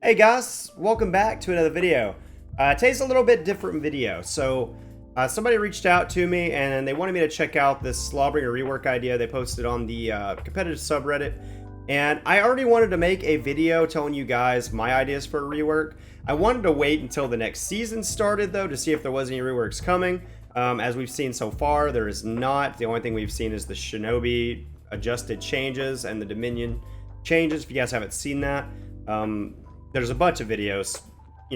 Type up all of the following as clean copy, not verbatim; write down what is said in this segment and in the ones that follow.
Hey guys, welcome back to another video. Today's a little bit different video. So somebody reached out to me and they wanted me to check out this Lawbringer rework idea they posted on the competitive subreddit. And I already wanted to make a video telling you guys my ideas for a rework. I wanted to wait until the next season started though to see if there was any reworks coming. As we've seen so far, there is not. The only thing we've seen is the Shinobi adjusted changes and the Dominion changes, if you guys haven't seen that. There's a bunch of videos,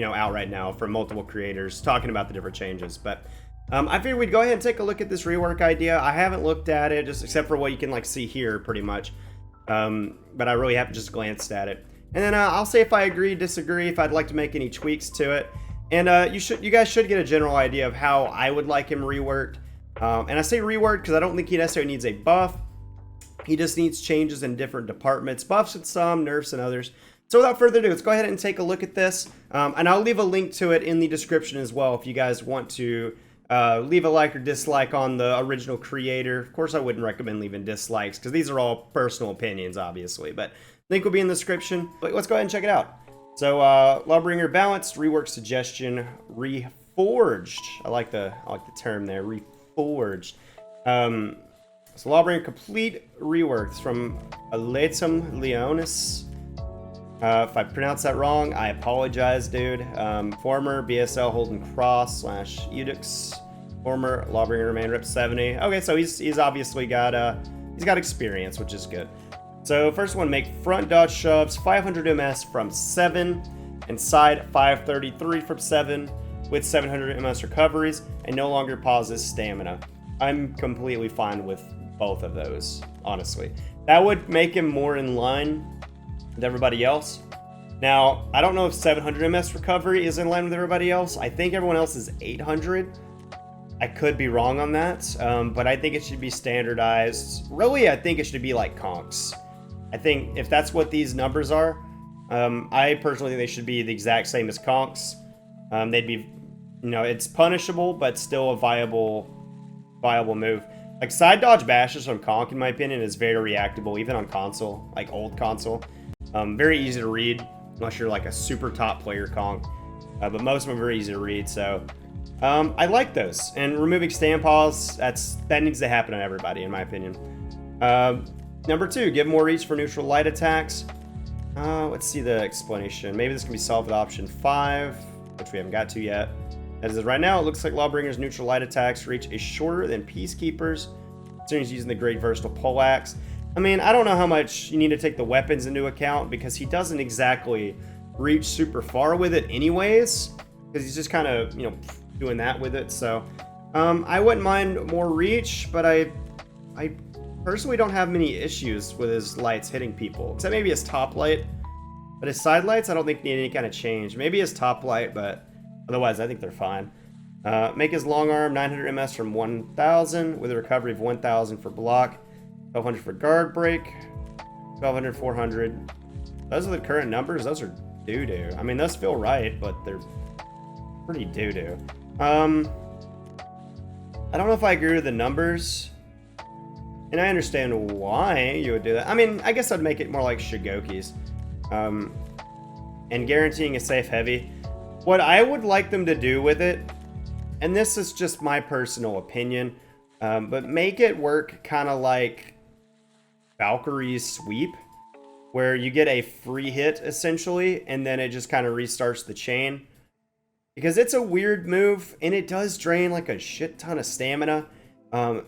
out right now from multiple creators talking about the different changes. But I figured we'd go ahead and take a look at this rework idea. I haven't looked at it, just except for what you can see here, pretty much. But I really haven't just glanced at it. And then I'll say if I agree, disagree, if I'd like to make any tweaks to it. And you guys should get a general idea of how I would like him reworked. And I say reworked because I don't think he necessarily needs a buff. He just needs changes in different departments, buffs in some, nerfs in others. So without further ado, let's go ahead and take a look at this. And I'll leave a link to it in the description as well if you guys want to leave a like or dislike on the original creator. Of course, I wouldn't recommend leaving dislikes because these are all personal opinions, obviously. But link will be in the description. But let's go ahead and check it out. So Lawbringer balanced, rework suggestion, reforged. I like the term there, reforged. So Lawbringer complete reworks from Aletum Leonis. If I pronounce that wrong, I apologize, dude. Former BSL Holden Cross / Udix. Former Lawbringer main rep 70. Okay, so he's obviously got he's got experience, which is good. So first one, make front dodge shoves 500 ms from 7 and side 533 from 7 with 700 ms recoveries and no longer pauses stamina. I'm completely fine with both of those, honestly. That would make him more in line with everybody else. Now, I don't know if 700 ms recovery is in line with everybody else. I think everyone else is 800. I could be wrong on that, but I think it should be standardized. Really, I think it should be like conks. I think if that's what these numbers are, I personally think they should be the exact same as conks. They'd be, it's punishable, but still a viable move. Like side dodge bashes from conk, in my opinion, is very reactable, even on console, like old console. Very easy to read, unless you're like a super top player conk. But most of them are very easy to read, so I like those. And removing stand pause, that needs to happen on everybody, in my opinion. Number 2, give more reach for neutral light attacks. Let's see the explanation. Maybe this can be solved with option 5, which we haven't got to yet. As is right now, it looks like Lawbringer's neutral light attacks reach is shorter than Peacekeeper's, considering he's using the great versatile poleaxe. I mean, I don't know how much you need to take the weapons into account because he doesn't exactly reach super far with it anyways, because he's just kind of, doing that with it. So I wouldn't mind more reach, but I personally don't have many issues with his lights hitting people, except maybe his top light. But his side lights, I don't think need any kind of change. Maybe his top light, but otherwise I think they're fine. Make his long arm 900 ms from 1000 with a recovery of 1000 for block, 1200 for guard break, 1200, 400. Those are the current numbers. Those are doo-doo. I mean, those feel right, but they're pretty doo-doo. I don't know if I agree with the numbers. And I understand why you would do that. I mean, I guess I'd make it more like Shigoki's. And guaranteeing a safe heavy. What I would like them to do with it, and this is just my personal opinion, but make it work kind of like Valkyrie's sweep, where you get a free hit, essentially, and then it just kind of restarts the chain. Because it's a weird move, and it does drain like a shit ton of stamina.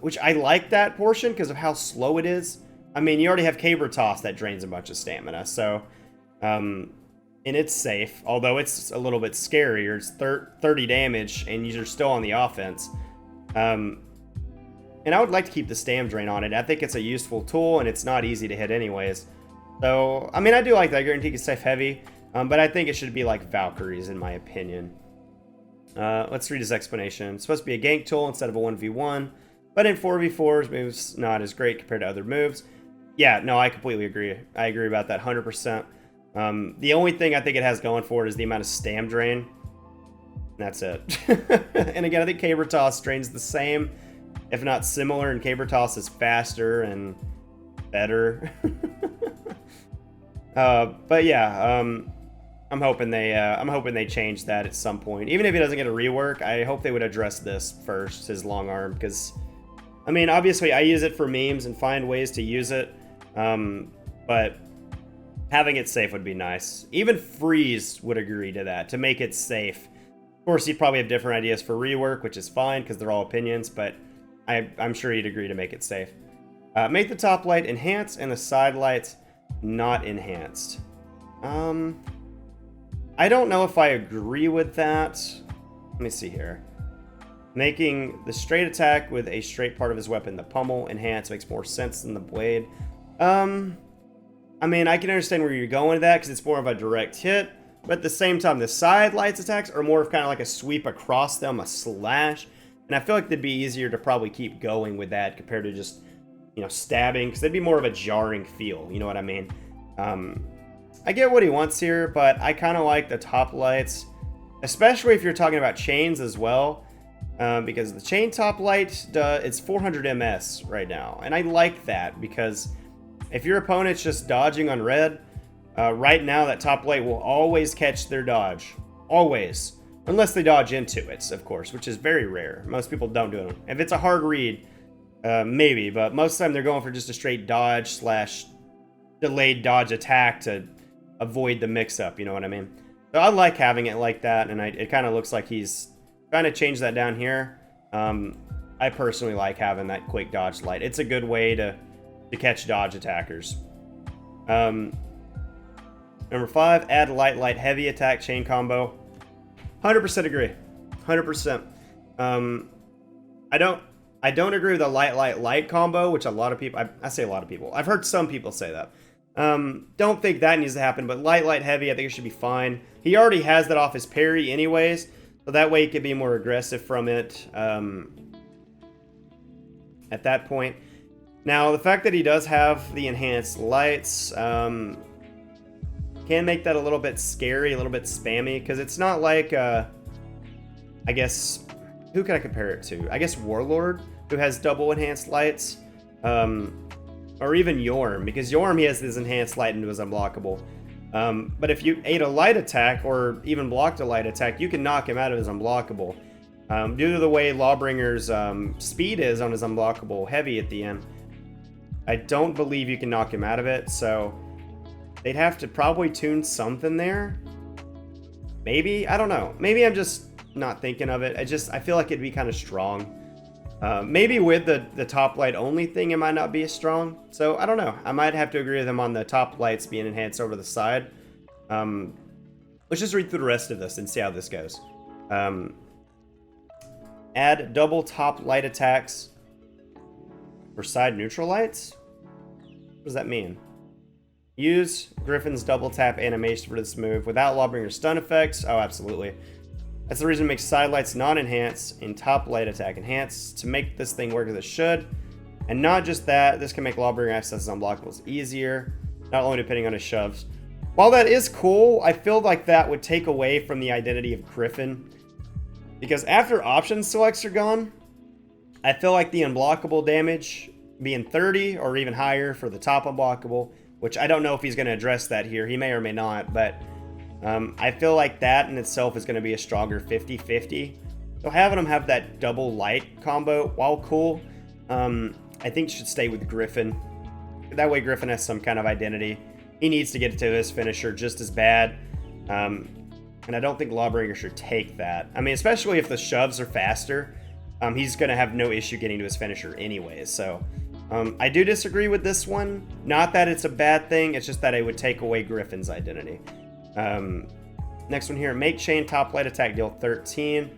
Which I like that portion because of how slow it is. I mean, you already have Caber Toss that drains a bunch of stamina, so and it's safe, although it's a little bit scarier. It's 30 damage, and you're still on the offense. And I would like to keep the stam drain on it. I think it's a useful tool, and it's not easy to hit anyways. So, I mean, I do like that. I guarantee it's safe heavy, but I think it should be like Valkyrie's, in my opinion. Let's read his explanation. It's supposed to be a gank tool instead of a 1v1. But in 4v4s, moves not as great compared to other moves. Yeah, no, I completely agree. I agree about that 100%. The only thing I think it has going for it is the amount of stam drain. That's it. And again, I think Caber Toss drains the same, if not similar, and Caber Toss is faster and better. But yeah, I'm hoping they change that at some point. Even if he doesn't get a rework, I hope they would address this first, his long arm, because, I mean, obviously I use it for memes and find ways to use it, but having it safe would be nice. Even Freeze would agree to that, to make it safe. Of course, he'd probably have different ideas for rework, which is fine, because they're all opinions, but I'm sure he'd agree to make it safe. Make the top light enhanced and the side lights not enhanced. I don't know if I agree with that. Let me see here. Making the straight attack with a straight part of his weapon the pommel enhanced makes more sense than the blade. I mean, I can understand where you're going with that because it's more of a direct hit, but at the same time, the side lights attacks are more of kind of like a sweep across them, a slash, and I feel like they'd be easier to probably keep going with that compared to just, you know, stabbing, because they'd be more of a jarring feel, you know what I mean? I get what he wants here, but I kind of like the top lights, especially if you're talking about chains as well, because the chain top light, it's 400 ms right now, and I like that because if your opponent's just dodging on red, right now that top light will always catch their dodge, always, unless they dodge into it, of course, which is very rare. Most people don't do it. If it's a hard read, maybe, but most of the time they're going for just a straight dodge slash delayed dodge attack to avoid the mix-up, you know what I mean? So I like having it like that, and it kind of looks like he's trying to change that down here. I personally like having that quick dodge light. It's a good way to catch dodge attackers. Number 5, add light heavy attack chain combo. 100% agree. 100%. I don't agree with the light combo, which a lot of people, I say a lot of people, I've heard some people say that. Don't think that needs to happen, but light heavy, I think it should be fine. He already has that off his parry anyways, so that way he could be more aggressive from it at that point. Now, the fact that he does have the enhanced lights can make that a little bit scary, a little bit spammy, because it's not like, I guess, who can I compare it to? I guess Warlord, who has double enhanced lights, or even Yorm, because Yorm, he has his enhanced light into his unblockable. But if you ate a light attack, or even blocked a light attack, you can knock him out of his unblockable. Due to the way Lawbringer's speed is on his unblockable heavy at the end, I don't believe you can knock him out of it, so they'd have to probably tune something there. Maybe, I don't know. Maybe I'm just not thinking of it. I feel like it'd be kind of strong. Maybe with the top light only thing, it might not be as strong. So I don't know. I might have to agree with him on the top lights being enhanced over the side. Let's just read through the rest of this and see how this goes. Add double top light attacks for side neutral lights? What does that mean? Use Griffin's double tap animation for this move without Lawbringer's stun effects. Oh, absolutely. That's the reason it makes side lights non-enhanced and top light attack enhanced to make this thing work as it should. And not just that, this can make Lawbringer access unblockables easier, not only depending on his shoves. While that is cool, I feel like that would take away from the identity of Griffin. Because after option selects are gone, I feel like the unblockable damage being 30 or even higher for the top unblockable, which I don't know if he's going to address that here. He may or may not, but I feel like that in itself is going to be a stronger 50-50. So having him have that double light combo, while cool, I think should stay with Griffin. That way Griffin has some kind of identity. He needs to get to his finisher just as bad. And I don't think Lawbringer should take that. I mean, especially if the shoves are faster, he's going to have no issue getting to his finisher anyways. So I do disagree with this one. Not that it's a bad thing, it's just that it would take away Griffin's identity. Next one here, make chain top light attack deal 13.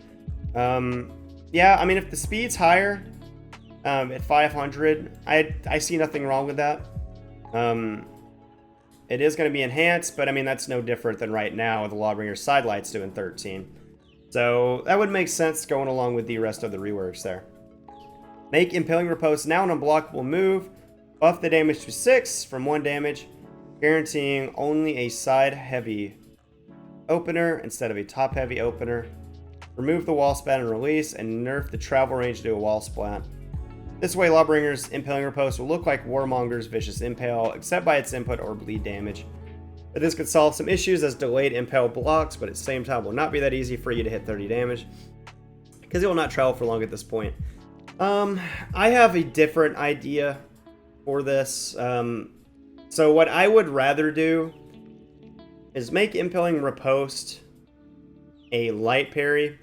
Yeah, I mean, if the speed's higher at 500, I see nothing wrong with that. It is going to be enhanced, but I mean, that's no different than right now with the Lawbringer side lights doing 13. So that would make sense going along with the rest of the reworks there. Make Impelling Repose now an unblockable move. Buff the damage to 6 from 1 damage, guaranteeing only a side heavy opener instead of a top heavy opener. Remove the wall spat and release, and nerf the travel range to a wall splat. This way, Lawbringer's Impelling Repose will look like Warmonger's Vicious Impale, except by its input or bleed damage. But this could solve some issues as delayed impale blocks, but at the same time will not be that easy for you to hit 30 damage, because it will not travel for long at this point. I have a different idea for this. So what I would rather do is make Impelling riposte a light parry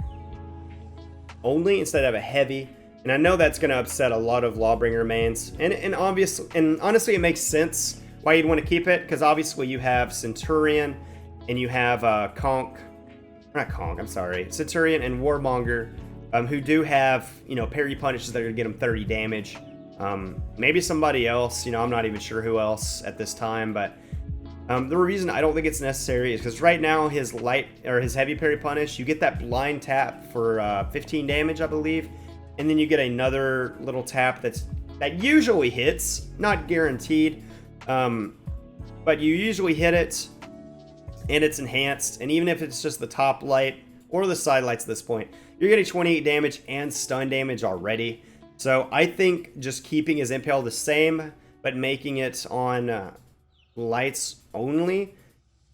only instead of a heavy. And I know that's going to upset a lot of Lawbringer mains. And honestly, it makes sense why you'd want to keep it, because obviously you have Centurion and you have Centurion and Warmonger, who do have, you know, parry punishes that are going to get them 30 damage. Maybe somebody else, you know, I'm not even sure who else at this time, but the reason I don't think it's necessary is because right now his heavy parry punish, you get that blind tap for 15 damage, I believe, and then you get another little tap that usually hits, not guaranteed, but you usually hit it, and it's enhanced, and even if it's just the top light or the side lights at this point, you're getting 28 damage and stun damage already. So I think just keeping his impale the same, but making it on lights only,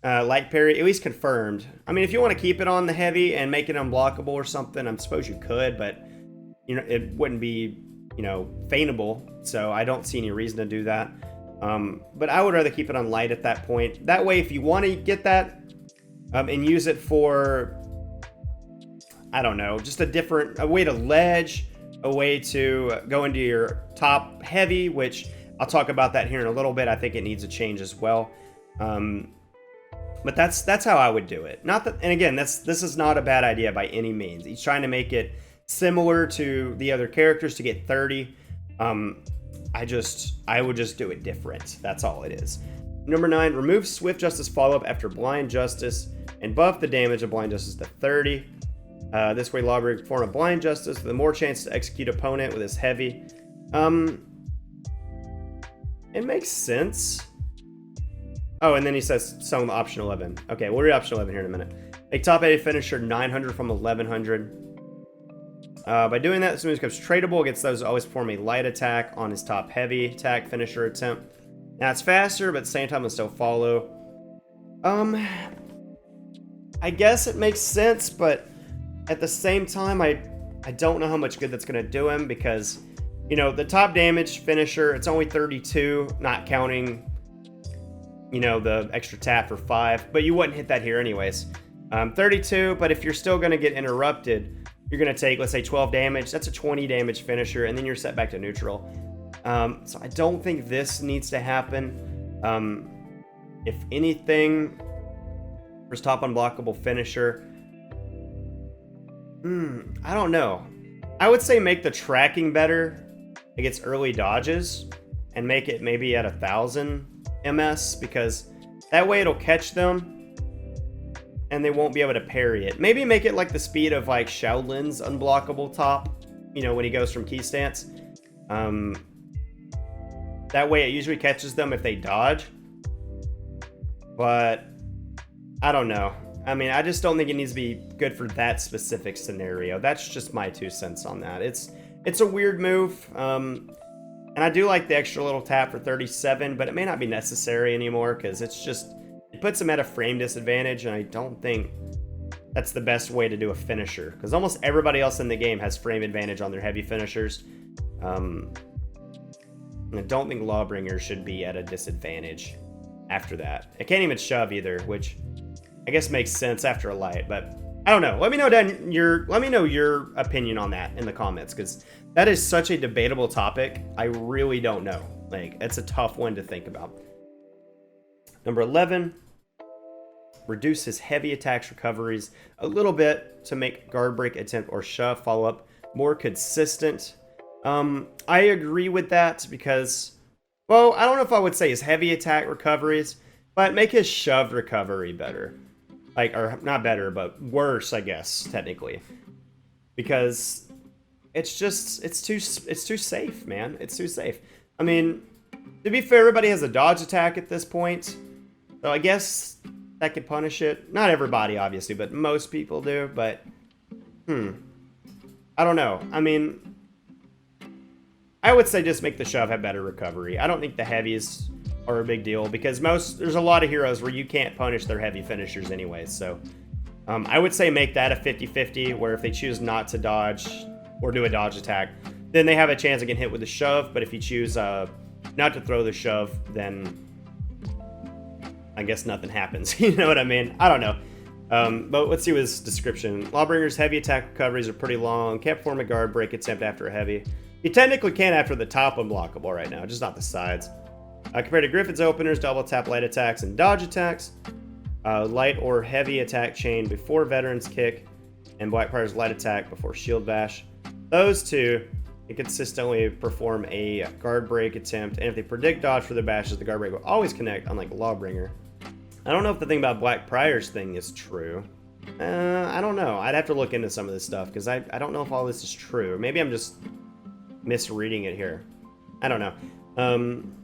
light parry, at least confirmed. I mean, if you want to keep it on the heavy and make it unblockable or something, I suppose you could, but you know, it wouldn't be, you know, feightable. So I don't see any reason to do that. But I would rather keep it on light at that point. That way, if you want to get that and use it for, I don't know, just a way to ledge, a way to go into your top heavy, which I'll talk about that here in a little bit. I think it needs a change as well. But that's how I would do it. Not that, and again, this is not a bad idea by any means. He's trying to make it similar to the other characters to get 30. I would just do it different. That's all it is. Number 9, remove Swift Justice follow-up after Blind Justice and buff the damage of Blind Justice to 30. This way, Lawbringer form a Blind Justice with more chance to execute opponent with his heavy. It makes sense. Oh, and then he says some option 11. Okay, we'll read option 11 here in a minute. Make top 80 finisher 900 from 1100. By doing that, this move becomes tradable against those who always perform a light attack on his top heavy attack finisher attempt. Now it's faster, but at the same time it'll still follow. I guess it makes sense, but at the same time, I don't know how much good that's going to do him, because, you know, the top damage finisher, it's only 32, not counting, you know, the extra tap for 5, but you wouldn't hit that here anyways. 32, but if you're still going to get interrupted, you're going to take, let's say, 12 damage. That's a 20 damage finisher, and then you're set back to neutral. So I don't think this needs to happen. If anything, for his top unblockable finisher, I don't know. I would say make the tracking better against early dodges and make it maybe at 1000 MS, because that way it'll catch them and they won't be able to parry it. Maybe make it like the speed of like Shaolin's unblockable top, you know, when he goes from key stance. That way it usually catches them if they dodge. But I don't know. I mean, I just don't think it needs to be good for that specific scenario. That's just my 2 cents on that. It's a weird move. And I do like the extra little tap for 37, but it may not be necessary anymore, because it puts him at a frame disadvantage, and I don't think that's the best way to do a finisher, because almost everybody else in the game has frame advantage on their heavy finishers. And I don't think Lawbringer should be at a disadvantage after that. It can't even shove either, which I guess makes sense after a light, but I don't know. Let me know your opinion on that in the comments, because that is such a debatable topic. I really don't know. Like, it's a tough one to think about. Number 11, reduce his heavy attacks recoveries a little bit to make guard break attempt or shove follow-up more consistent. I agree with that, because, well, I don't know if I would say his heavy attack recoveries, but make his shoved recovery better. Like, or not better, but worse, I guess, technically. Because it's too safe, man. It's too safe. I mean, to be fair, everybody has a dodge attack at this point. So I guess that could punish it. Not everybody, obviously, but most people do. But, I don't know. I mean, I would say just make the shove have better recovery. I don't think the heavies are a big deal because there's a lot of heroes where you can't punish their heavy finishers anyways. So I would say make that a 50-50, where if they choose not to dodge or do a dodge attack, then they have a chance of getting hit with a shove. But if you choose not to throw the shove, then I guess nothing happens. You know what I mean? I don't know. But let's see what his description. Lawbringer's heavy attack recoveries are pretty long. Can't perform a guard break attempt after a heavy. You technically can after the top unblockable right now, just not the sides. Compared to Griffin's openers, double tap light attacks and dodge attacks. Light or heavy attack chain before veteran's kick, and Blackbriar's light attack before shield bash. Those two can consistently perform a guard break attempt, and if they predict dodge for their bashes, the guard break will always connect, unlike Lawbringer. I don't know if the thing about Blackbriar's thing is true. I don't know. I'd have to look into some of this stuff, because I don't know if all this is true. Maybe I'm just misreading it here. I don't know.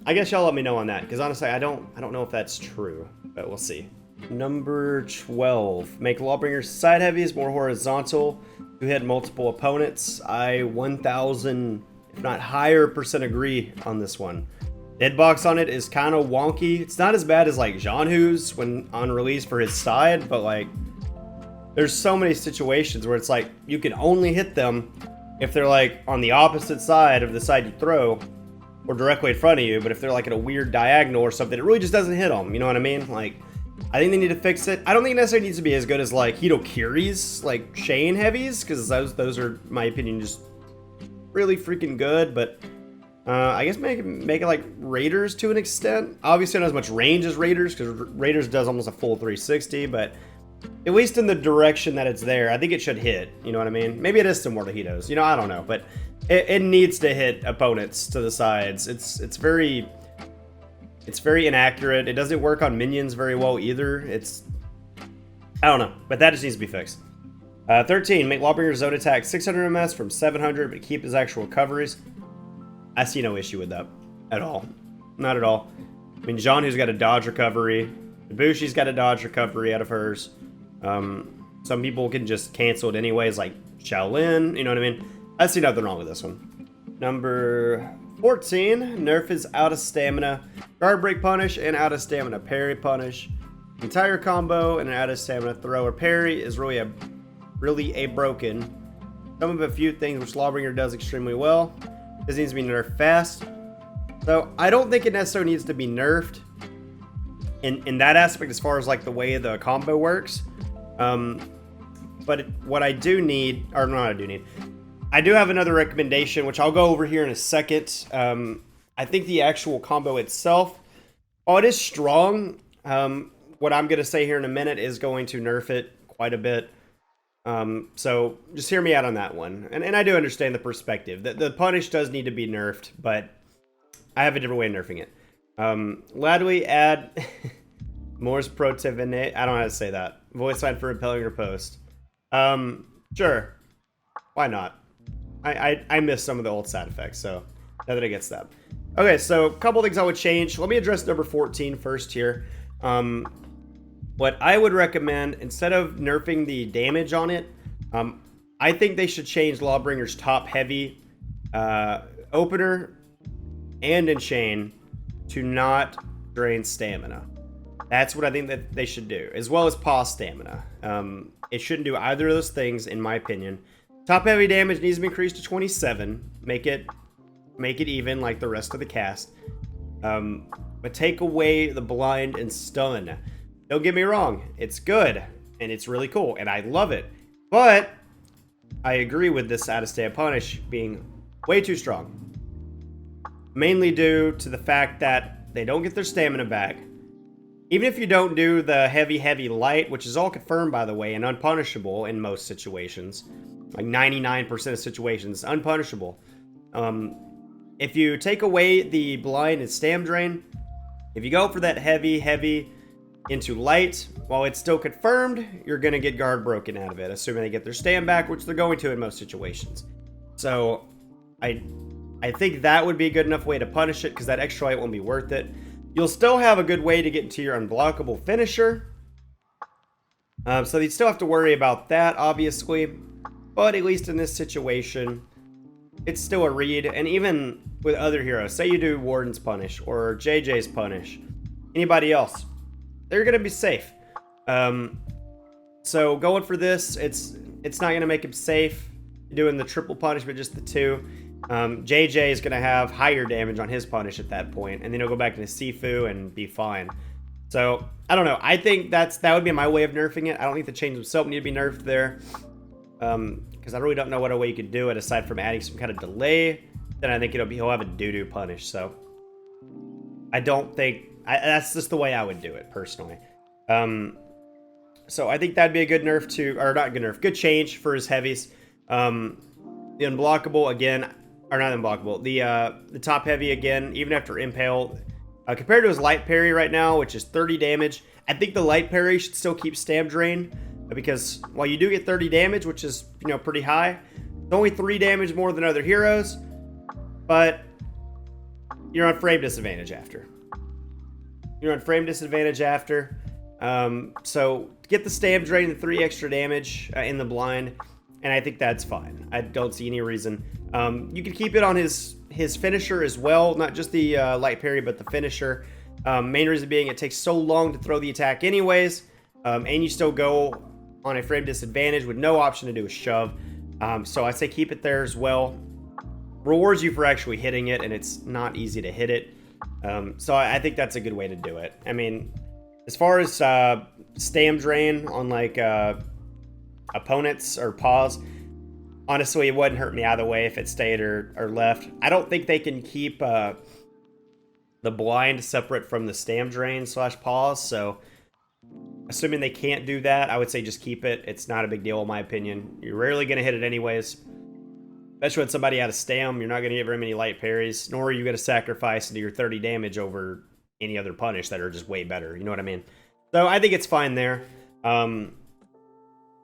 I guess y'all let me know on that, because honestly, I don't know if that's true, but we'll see. Number 12. Make Lawbringer's side heavies more horizontal to hit multiple opponents. I 1,000, if not higher, % agree on this one. The hitbox on it is kind of wonky. It's not as bad as like Jeonhu's when on release for his side, but like there's so many situations where it's like you can only hit them if they're like on the opposite side of the side you throw or directly in front of you. But if they're like at a weird diagonal or something, it really just doesn't hit them. You know what I mean? Like, I think they need to fix it. I don't think it necessarily needs to be as good as like Hitokiri's like Shane heavies, because those are, in my opinion, just really freaking good. But I guess make it like Raiders to an extent. Obviously not as much range as Raiders, because Raiders does almost a full 360, but at least in the direction that it's there, I think it should hit. You know what I mean? Maybe it is similar to Hito's. You know, I don't know, but it needs to hit opponents to the sides. It's very inaccurate. It doesn't work on minions very well either. I don't know, but that just needs to be fixed. 13, make Lawbringer's zone attack 600 MS from 700, but keep his actual recoveries. I see no issue with that at all. Not at all. I mean, Jeonhu's got a dodge recovery. Ibushi's got a dodge recovery out of hers. Some people can just cancel it anyways, like Shaolin. You know what I mean? I see nothing wrong with this one. Number 14, nerf is out of stamina guard break punish and out of stamina parry punish. Entire combo and an out of stamina throw or parry is really a broken. Some of a few things which Lawbringer does extremely well. This needs to be nerfed fast. So I don't think it necessarily needs to be nerfed in that aspect as far as like the way the combo works. But what I do need, or not I do need, I do have another recommendation, which I'll go over here in a second. I think the actual combo itself, it is strong. What I'm going to say here in a minute is going to nerf it quite a bit. So just hear me out on that one. And I do understand the perspective. The punish does need to be nerfed, but I have a different way of nerfing it. Ladwy add Moore's protivine. I don't know how to say that. Voice line for Impelling or post. Sure. Why not? I miss some of the old sound effects, so now that it gets that. Okay, so a couple things I would change. Let me address number 14 first here. What I would recommend, instead of nerfing the damage on it, I think they should change Lawbringer's top heavy opener and enchain to not drain stamina. That's what I think that they should do, as well as pause stamina. It shouldn't do either of those things, in my opinion. Top heavy damage needs to be increased to 27. Make it even like the rest of the cast. But take away the blind and stun. Don't get me wrong, it's good and it's really cool and I love it. But I agree with this out of stamina punish being way too strong. Mainly due to the fact that they don't get their stamina back. Even if you don't do the heavy light, which is all confirmed by the way and unpunishable in most situations, like 99% of situations, unpunishable. If you take away the blind and stam drain, if you go for that heavy into light, while it's still confirmed, you're going to get guard broken out of it, assuming they get their stam back, which they're going to in most situations. So I think that would be a good enough way to punish it, because that extra light won't be worth it. You'll still have a good way to get into your unblockable finisher. So you'd still have to worry about that, obviously. But at least in this situation, it's still a read. And even with other heroes, say you do Warden's Punish or JJ's Punish, anybody else, they're gonna be safe. So going for this, it's not gonna make him safe. Doing the triple punish, but just the 2. JJ is gonna have higher damage on his punish at that point, and then he'll go back into Sifu and be fine. So I don't know. I think that would be my way of nerfing it. I don't think the chains themselves need to be nerfed there, because I really don't know what other way you could do it aside from adding some kind of delay. Then I think he'll have a doo-doo punish. So I don't think that's just the way I would do it personally. So I think that'd be a good nerf to, or not good nerf, good change for his heavies. The unblockable again, or not unblockable, the top heavy again, even after Impale, compared to his light parry right now, which is 30 damage, I think the light parry should still keep stamp drain, because while you do get 30 damage, which is, you know, pretty high, it's only 3 damage more than other heroes, but you're on frame disadvantage after. So get the stamp drain and 3 extra damage in the blind, and I think that's fine. I don't see any reason. You can keep it on his finisher as well, not just the light parry, but the finisher. Main reason being it takes so long to throw the attack anyways, and you still go on a frame disadvantage with no option to do a shove. So I say keep it there as well. Rewards you for actually hitting it, and it's not easy to hit it. So I think that's a good way to do it. I mean, as far as stam drain on like opponents or pause, honestly, it wouldn't hurt me either way if it stayed or left. I don't think they can keep the blind separate from the stam drain / pause, so assuming they can't do that, I would say just keep it. It's not a big deal in my opinion. You're rarely going to hit it anyways. Especially when somebody had a stam, you're not going to get very many light parries, nor are you going to sacrifice into your 30 damage over any other punish that are just way better. You know what I mean? So I think it's fine there.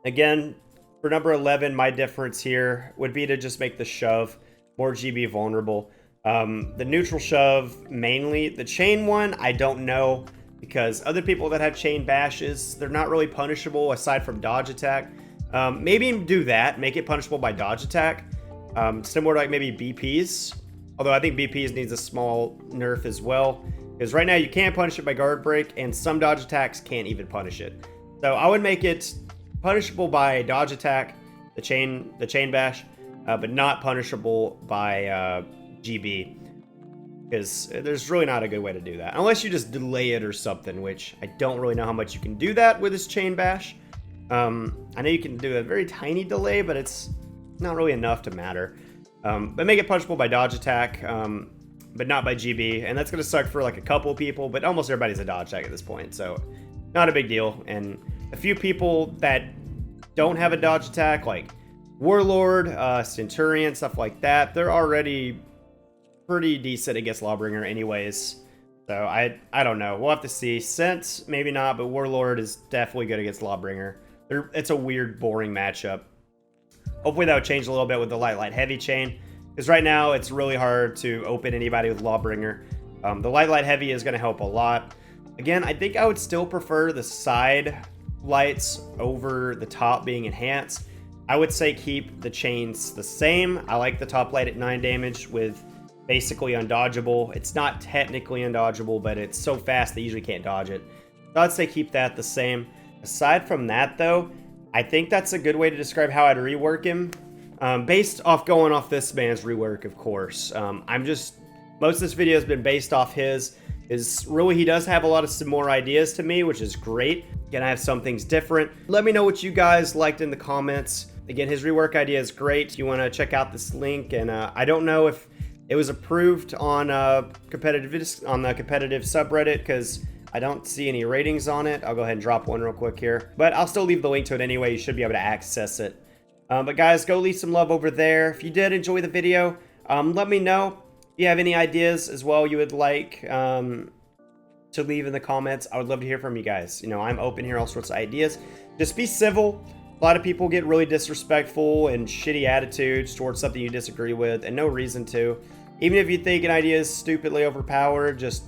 Again, for number 11, my difference here would be to just make the shove more GB vulnerable. The neutral shove mainly. The chain one, I don't know, because other people that have chain bashes, they're not really punishable aside from dodge attack. Maybe do that, make it punishable by dodge attack. Similar to like maybe BPs, although I think BPs needs a small nerf as well, because right now you can't punish it by guard break, and some dodge attacks can't even punish it. So I would make it punishable by dodge attack, the chain bash, but not punishable by GB, because there's really not a good way to do that unless you just delay it or something, which I don't really know how much you can do that with this chain bash. I know you can do a very tiny delay, but it's not really enough to matter. But make it punishable by dodge attack, but not by GB, and that's going to suck for like a couple people, but almost everybody's a dodge attack at this point, so not a big deal. And a few people that don't have a dodge attack, like Warlord, Centurion, stuff like that, they're already pretty decent against Lawbringer anyways. So I don't know. We'll have to see. Sense, maybe not, but Warlord is definitely good against Lawbringer. It's a weird, boring matchup. Hopefully that would change a little bit with the light heavy chain, because right now it's really hard to open anybody with Lawbringer. The light heavy is going to help a lot. Again, I think I would still prefer the side lights over the top being enhanced. I would say keep the chains the same. I like the top light at 9 damage with basically undodgeable. It's not technically undodgeable, but it's so fast they usually can't dodge it. So I'd say keep that the same. Aside from that, though, I think that's a good way to describe how I'd rework him. Based off going off this man's rework, of course. Most of this video has been based off his. Really, he does have a lot of some more ideas to me, which is great. Again, I have some things different. Let me know what you guys liked in the comments. Again, his rework idea is great. You want to check out this link, and I don't know if it was approved on the competitive subreddit, because I don't see any ratings on it. I'll go ahead and drop one real quick here, but I'll still leave the link to it anyway. You should be able to access it. But guys, go leave some love over there. If you did enjoy the video, let me know. If you have any ideas as well you would like to leave in the comments, I would love to hear from you guys. You know, I'm open here, all sorts of ideas. Just be civil. A lot of people get really disrespectful and shitty attitudes towards something you disagree with, and no reason to. Even if you think an idea is stupidly overpowered, just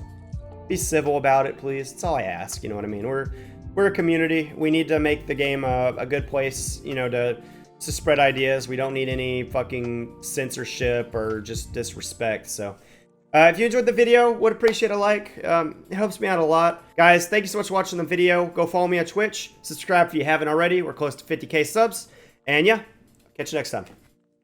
be civil about it, please. That's all I ask. You know what I mean? We're a community. We need to make the game a good place, you know, to to spread ideas. We don't need any fucking censorship or just disrespect. So if you enjoyed the video, would appreciate a like. It helps me out a lot. Guys, thank you so much for watching the video. Go follow me on Twitch. Subscribe if you haven't already. We're close to 50K subs. And yeah, catch you next time.